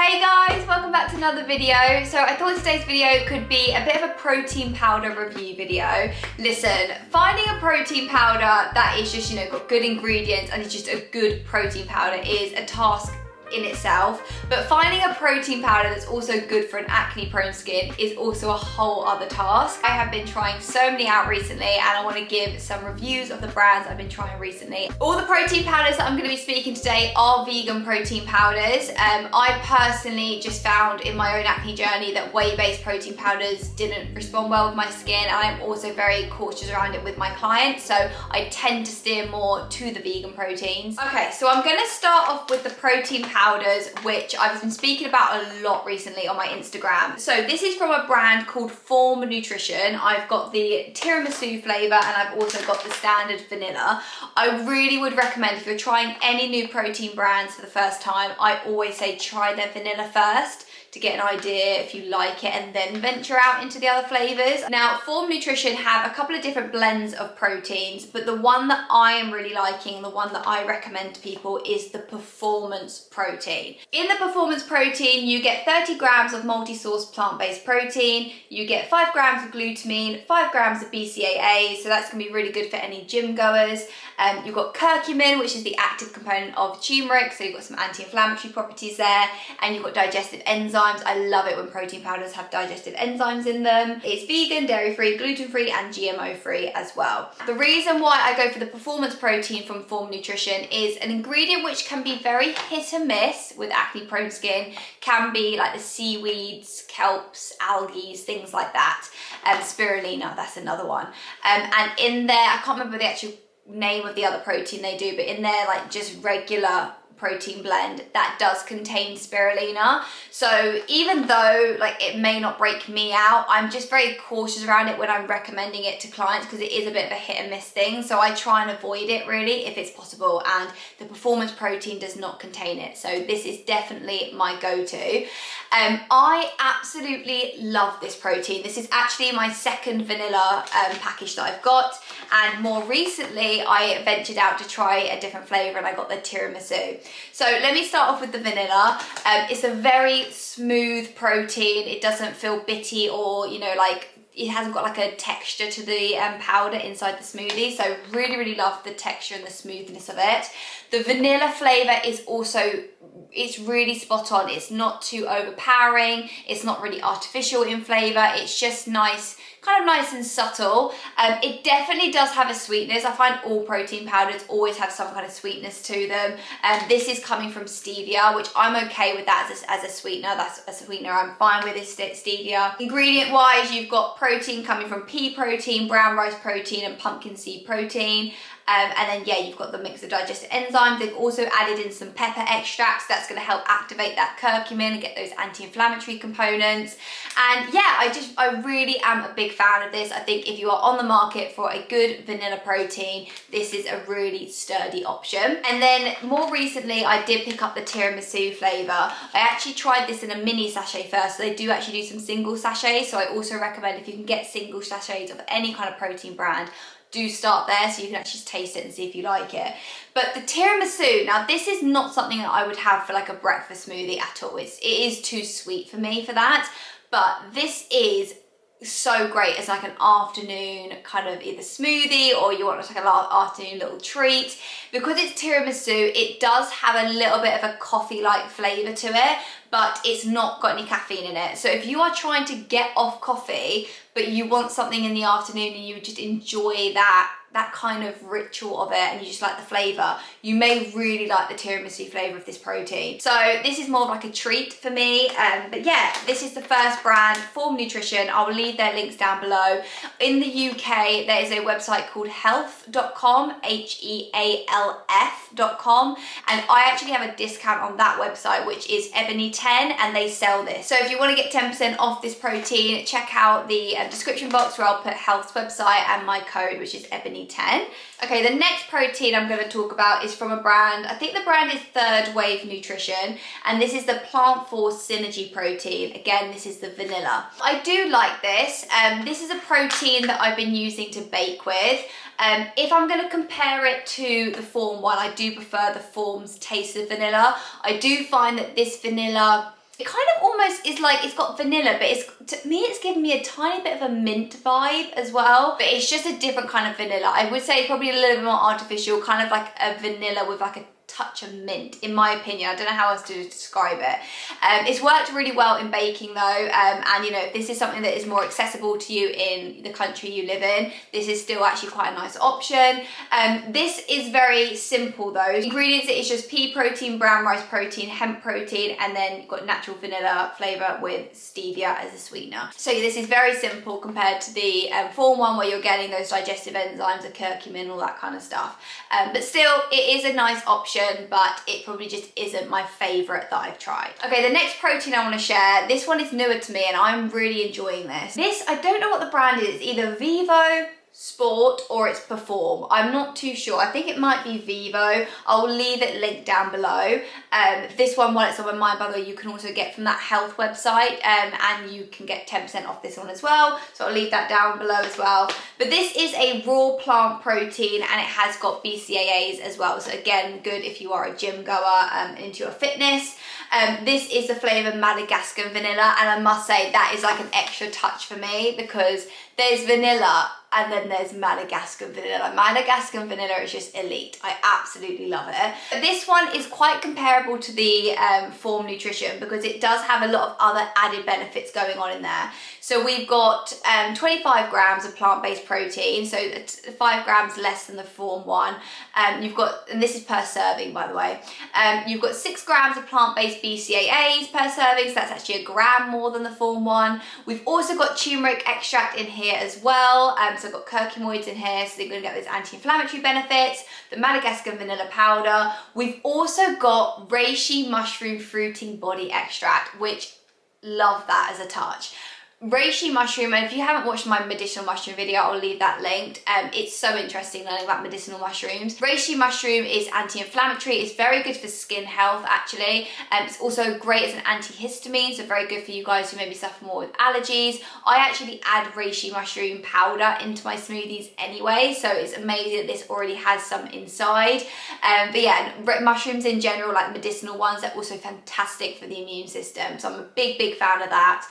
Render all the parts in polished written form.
Hey guys, welcome back to another video. So I thought today's video could be a bit of a protein powder review video. Listen, finding a protein powder that is just, got good ingredients and is just a good protein powder is a task in itself, but finding a protein powder that's also good for an acne prone skin is also a whole other task. I have been trying so many out recently and I want to give some reviews of the brands I've been trying recently. All the protein powders that I'm going to be speaking today are vegan protein powders. I personally just found in my own acne journey that whey-based protein powders didn't respond well with my skin, and I'm also very cautious around it with my clients, so I tend to steer more to the vegan proteins. Okay, so I'm going to start off with the protein powders, which I've been speaking about a lot recently on my Instagram. So this is from a brand called Form Nutrition. I've got the tiramisu flavor and I've also got the standard vanilla. I really would recommend, if you're trying any new protein brands for the first time, I always say try their vanilla first to get an idea if you like it, and then venture out into the other flavors. Now, Form Nutrition have a couple of different blends of proteins, but the one that I am really liking, the one that I recommend to people, is the Performance Protein. In the Performance Protein, you get 30 grams of multi-source plant-based protein, you get 5 grams of glutamine, 5 grams of BCAA, so that's gonna be really good for any gym goers. You've got curcumin, which is the active component of turmeric, so you've got some anti-inflammatory properties there, and you've got digestive enzymes. I love it when protein powders have digestive enzymes in them. It's vegan, dairy-free, gluten-free, and GMO-free as well. The reason why I go for the Performance Protein from Form Nutrition is an ingredient which can be very hit and miss with acne-prone skin, can be like the seaweeds, kelps, algae, things like that. Spirulina, that's another one. And in there, I can't remember the actual name of the other protein they do, but in there, like just regular protein blend, that does contain spirulina. So even though like it may not break me out, I'm just very cautious around it when I'm recommending it to clients, because it is a bit of a hit and miss thing. So I try and avoid it really if it's possible, and the Performance Protein does not contain it. So this is definitely my go-to. I absolutely love this protein. This is actually my second vanilla package that I've got, and more recently I ventured out to try a different flavor and I got the tiramisu. So let me start off with the vanilla. It's a very smooth protein. It doesn't feel bitty or, like it hasn't got like a texture to the powder inside the smoothie. So really love the texture and the smoothness of it. The vanilla flavor is also, it's really spot on. It's not too overpowering. It's not really artificial in flavor. It's just nice, kind of nice and subtle. It definitely does have a sweetness. I find all protein powders always have some kind of sweetness to them. This is coming from stevia, which I'm okay with that as a sweetener. That's a sweetener I'm fine with, is stevia. Ingredient wise, you've got protein coming from pea protein, brown rice protein, and pumpkin seed protein. And then, yeah, you've got the mix of digestive enzymes. They've also added in some pepper extracts. That's going to help activate that curcumin and get those anti-inflammatory components. And yeah, I really am a big fan of this. I think if you are on the market for a good vanilla protein, this is a really sturdy option. And then more recently, I did pick up the tiramisu flavor. I actually tried this in a mini sachet first. So they do actually do some single sachets. So I also recommend, if you can get single sachets of any kind of protein brand, do start there so you can actually taste it and see if you like it. But the tiramisu, now this is not something that I would have for like a breakfast smoothie at all. It is too sweet for me for that. But this is so great as like an afternoon kind of either smoothie, or you want like an afternoon little treat. Because it's tiramisu, it does have a little bit of a coffee-like flavor to it, but it's not got any caffeine in it. So if you are trying to get off coffee, but you want something in the afternoon and you just enjoy that kind of ritual of it, and you just like the flavor, you may really like the tiramisu flavor of this protein. So this is more of like a treat for me. But yeah, this is the first brand, Form Nutrition. I will leave their links down below. In the UK, there is a website called health.com, HEALF.com, and I actually have a discount on that website, which is Ebony 10, and they sell this. So if you want to get 10% off this protein, check out the description box where I'll put Health's website and my code, which is Ebony 10. Okay, the next protein I'm going to talk about is from a brand, I think the brand is Third Wave Nutrition, and this is the Plant Force Synergy protein. Again, this is the vanilla. I do like this. This is a protein that I've been using to bake with. If I'm going to compare it to the Form one, I do prefer the Form's taste of vanilla. I do find that this vanilla It kind of almost is like, it's got vanilla, but to me it's giving me a tiny bit of a mint vibe as well. But it's just a different kind of vanilla. I would say it's probably a little bit more artificial, kind of like a vanilla with like a touch of mint, in my opinion. I don't know how else to describe it. It's worked really well in baking though, and you know, if this is something that is more accessible to you in the country you live in, this is still actually quite a nice option. This is very simple though. Ingredients, it is just pea protein, brown rice protein, hemp protein, and then you've got natural vanilla flavour with stevia as a sweetener. So this is very simple compared to the form one where you're getting those digestive enzymes, the curcumin, all that kind of stuff. But still, it is a nice option, but it probably just isn't my favourite that I've tried. Okay, the next protein I want to share, this one is newer to me and I'm really enjoying this. This, I don't know what the brand is, it's either Vivo, Sport, or it's Perform. I'm not too sure. I think it might be Vivo. I'll leave it linked down below. This one, while it's on my mind, by the way, you can also get from that health website, and you can get 10% off this one as well. So I'll leave that down below as well. But this is a raw plant protein and it has got BCAAs as well. So again, good if you are a gym goer into your fitness. This is the flavour Madagascar Vanilla, and I must say that is like an extra touch for me because there's vanilla and then there's Madagascar Vanilla. Madagascar Vanilla is just elite. I absolutely love it. This one is quite comparable to the Form Nutrition because it does have a lot of other added benefits going on in there. So we've got 25 grams of plant-based protein, so 5 grams less than the Form one. You've got, and this is per serving by the way, you've got 6 grams of plant-based BCAAs per serving, so that's actually 1 gram more than the Form one. We've also got turmeric extract in here as well, so I've got curcumoids in here, so they're going to get those anti-inflammatory benefits, the Madagascar Vanilla powder. We've also got Reishi Mushroom Fruiting Body Extract, which love that as a touch. Reishi Mushroom, and if you haven't watched my medicinal mushroom video, I'll leave that linked. It's so interesting learning about medicinal mushrooms. Reishi Mushroom is anti-inflammatory. It's very good for skin health actually. It's also great as an antihistamine, so very good for you guys who maybe suffer more with allergies. I actually add Reishi Mushroom powder into my smoothies anyway, so it's amazing that this already has some inside. But yeah, mushrooms in general, like medicinal ones, they're also fantastic for the immune system, so I'm a big fan of that.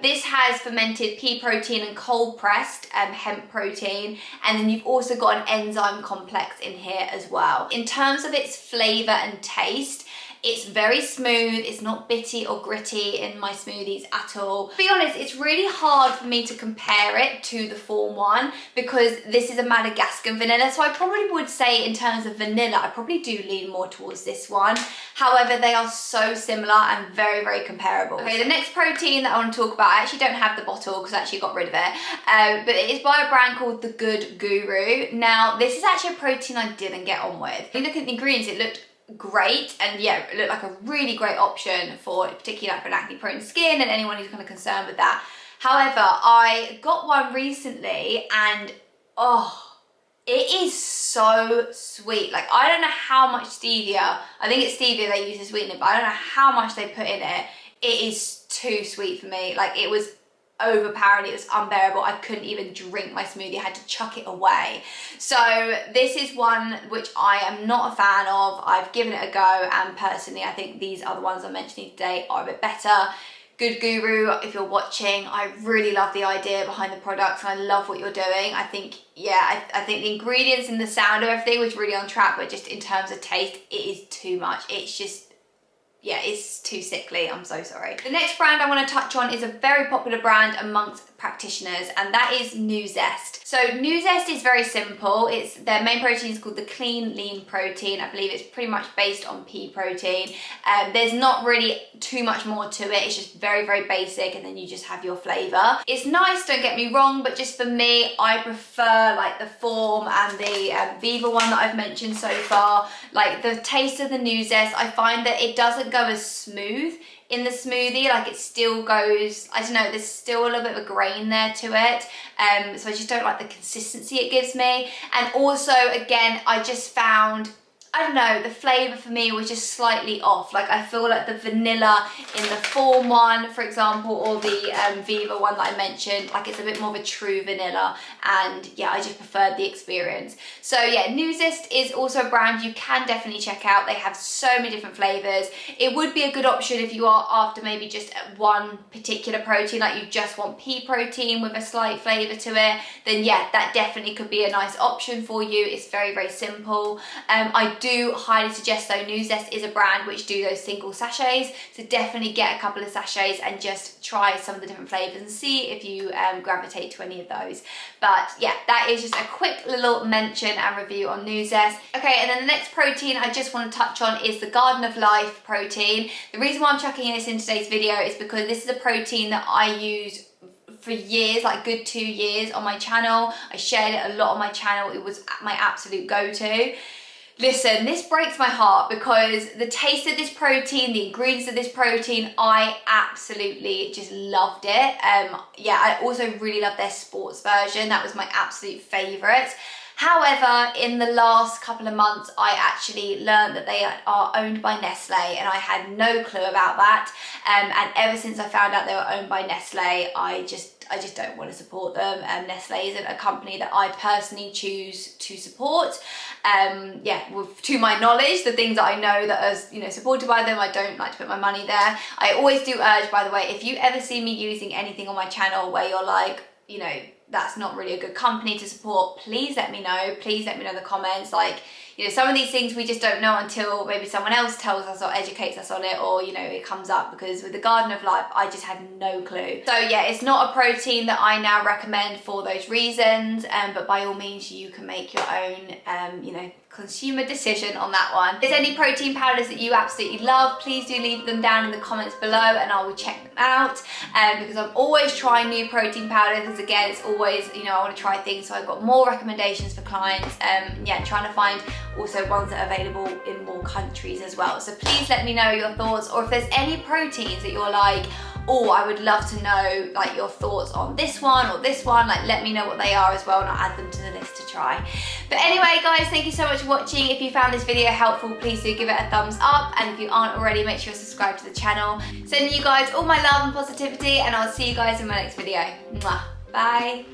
This has fermented pea protein and cold pressed hemp protein, and then you've also got an enzyme complex in here as well. In terms of its flavour and taste, it's very smooth, it's not bitty or gritty in my smoothies at all. To be honest, it's really hard for me to compare it to the Form one because this is a Madagascar Vanilla, so I probably would say in terms of vanilla, I probably do lean more towards this one. However, they are so similar and very comparable. Okay, the next protein that I want to talk about, I actually don't have the bottle because I actually got rid of it, but it is by a brand called The Good Guru. Now, this is actually a protein I didn't get on with. If you look at the ingredients, it looked great, and yeah, it looked like a really great option for particularly like for an acne prone skin and anyone who's kind of concerned with that. However, I got one recently and oh, it is so sweet. Like, I don't know how much stevia, I think it's stevia they use to sweeten it, but I don't know how much they put in it. It is too sweet for me. Like, it was overpowering, it was unbearable. I couldn't even drink my smoothie, I had to chuck it away. So this is one which I am not a fan of. I've given it a go, and personally I think these other ones I'm mentioning today are a bit better. Good Guru, if you're watching, I really love the idea behind the products and I love what you're doing. I think, yeah, I think the ingredients and the sound of everything was really on track, but just in terms of taste, it is too much. It's just, yeah, it's too sickly, I'm so sorry. The next brand I want to touch on is a very popular brand amongst practitioners, and that is Zest. So Zest is very simple. It's their main protein is called the Clean Lean Protein. I believe it's pretty much based on pea protein. There's not really too much more to it. It's just very basic, and then you just have your flavour. It's nice, don't get me wrong, but just for me, I prefer like the Form and the Viva one that I've mentioned so far. Like the taste of the Zest, I find that it doesn't go as smooth in the smoothie. Like, it still goes, I don't know, there's still a little bit of a grain there to it, so I just don't like the consistency it gives me. And also, again, I just found I don't know, the flavour for me was just slightly off. Like I feel like the vanilla in the Form one, for example, or the Viva one that I mentioned, like it's a bit more of a true vanilla, and yeah, I just preferred the experience. So yeah, Zest is also a brand you can definitely check out. They have so many different flavours. It would be a good option if you are after maybe just one particular protein, like you just want pea protein with a slight flavour to it, then yeah, that definitely could be a nice option for you. It's very, very simple. I do highly suggest though, Zest is a brand which do those single sachets, so definitely get a couple of sachets and just try some of the different flavours and see if you gravitate to any of those. But yeah, that is just a quick little mention and review on Zest. Okay, and then the next protein I just want to touch on is the Garden of Life protein. The reason why I'm chucking this in today's video is because this is a protein that I use for years, like good 2 years on my channel. I shared it a lot on my channel. It was my absolute go-to. Listen, this breaks my heart because the taste of this protein, the ingredients of this protein, I absolutely just loved it. Yeah, I also really love their sports version. That was my absolute favourite. However, in the last couple of months, I actually learned that they are owned by Nestle, and I had no clue about that. And ever since I found out they were owned by Nestle, I just don't want to support them. Nestle isn't a company that I personally choose to support. Yeah, to my knowledge, the things that I know that are supported by them, I don't like to put my money there. I always do urge, by the way, if you ever see me using anything on my channel where you're like, that's not really a good company to support, please let me know. Please let me know in the comments. Like, some of these things we just don't know until maybe someone else tells us or educates us on it, or it comes up, because with the Garden of Life I just had no clue. So yeah, it's not a protein that I now recommend for those reasons, but by all means you can make your own consumer decision on that one. If there's any protein powders that you absolutely love, please do leave them down in the comments below and I will check them out, because I'm always trying new protein powders, because again, it's always, I want to try things, so I've got more recommendations for clients. Yeah, trying to find also ones that are available in more countries as well. So please let me know your thoughts, or if there's any proteins that you're like, oh, I would love to know like your thoughts on this one or this one, like let me know what they are as well, and I'll add them to the list to try. But anyway guys, thank you so much for watching. If you found this video helpful, please do give it a thumbs up, and if you aren't already, make sure you subscribe to the channel. Sending you guys all my love and positivity, and I'll see you guys in my next video. Mwah. Bye.